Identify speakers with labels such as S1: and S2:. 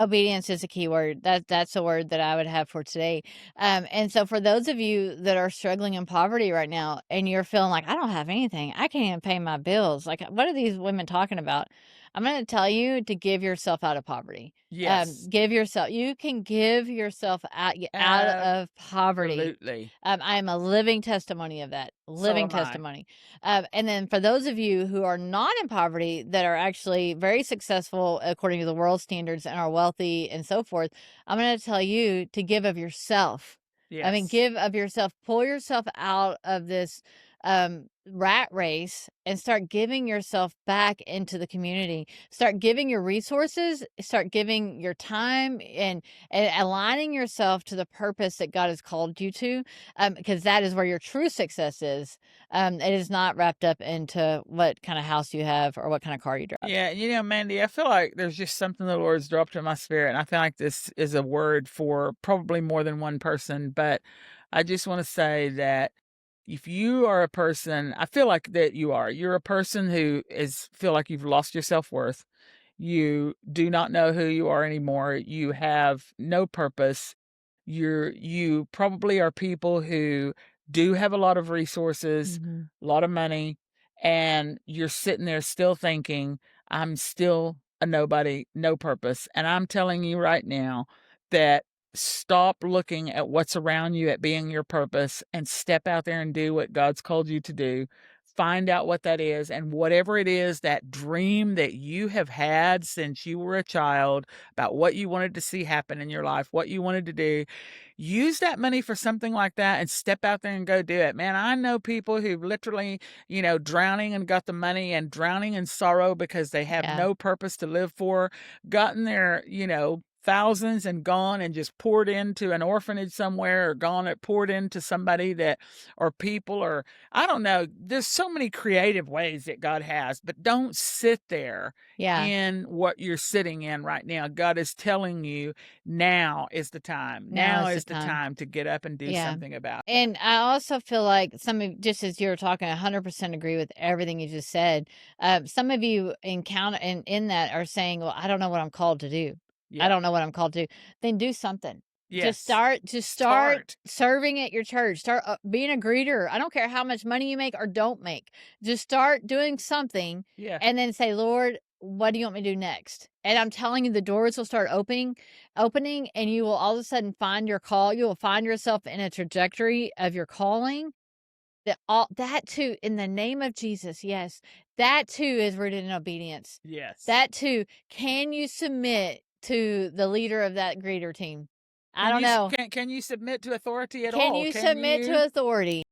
S1: Obedience is a key word. That's a word that I would have for today. And so for those of you that are struggling in poverty right now and you're feeling like I don't have anything, I can't even pay my bills. Like what are these women talking about? I'm going to tell you to give yourself out of poverty.
S2: Yes,
S1: Give yourself. You can give yourself out of poverty.
S2: absolutely.
S1: I am a living testimony of that.
S2: So
S1: Living
S2: am I.
S1: testimony. And then for those of you who are not in poverty, that are actually very successful according to the world standards and are wealthy and so forth, I'm going to tell you to give of yourself. I mean,
S2: Yes.
S1: give of yourself, pull yourself out of this rat race and start giving yourself back into the community. Start giving your resources, start giving your time and aligning yourself to the purpose that God has called you to, because that is where your true success is. It is not wrapped up into what kind of house you have or what kind of car you drive.
S2: Yeah, Mandy, I feel like there's just something the Lord's dropped in my spirit, and I feel like this is a word for probably more than one person, but I just want to say that if you are a person, I feel like that you're a person who is feel like you've lost your self-worth. You do not know who you are anymore. You have no purpose. You probably are people who do have a lot of resources,
S1: Mhm.
S2: a lot of money, and you're sitting there still thinking, I'm still a nobody, no purpose. And I'm telling you right now that stop looking at what's around you at being your purpose and step out there and do what God's called you to do. Find out what that is, and whatever it is, that dream that you have had since you were a child about what you wanted to see happen in your life, what you wanted to do, use that money for something like that and step out there and go do it. Man, I know people who literally, drowning and got the money and drowning in sorrow because they have
S1: Yeah.
S2: no purpose to live for, gotten their, thousands and gone and just poured into an orphanage somewhere, or gone and poured into somebody that, or people, or I don't know. There's so many creative ways that God has, but don't sit there
S1: Yeah.
S2: in what you're sitting in right now. God is telling you now is the time.
S1: Now
S2: Now
S1: is the
S2: is the
S1: time.
S2: time to get up and do
S1: Yeah.
S2: something about it.
S1: And I also feel like just as you were talking, 100% agree with everything you just said. Some of you encounter and in that are saying, well, I don't know what I'm called to do. I
S2: Yeah.
S1: don't know what I'm called to do. Then do something.
S2: Yes.
S1: Just start
S2: Start.
S1: serving at your church. Start being a greeter. I don't care how much money you make or don't make. Just start doing something
S2: Yeah.
S1: and then say, Lord, what do you want me to do next? And I'm telling you, the doors will start opening and you will all of a sudden find your call. You will find yourself in a trajectory of your calling that too in the name of Jesus. Yes. That too is rooted in obedience.
S2: Yes.
S1: That too. Can you submit to the leader of that greeter team? I
S2: Can
S1: don't
S2: you
S1: know.
S2: can you submit to authority at
S1: Can
S2: all?
S1: you
S2: Can
S1: submit
S2: you?
S1: to authority?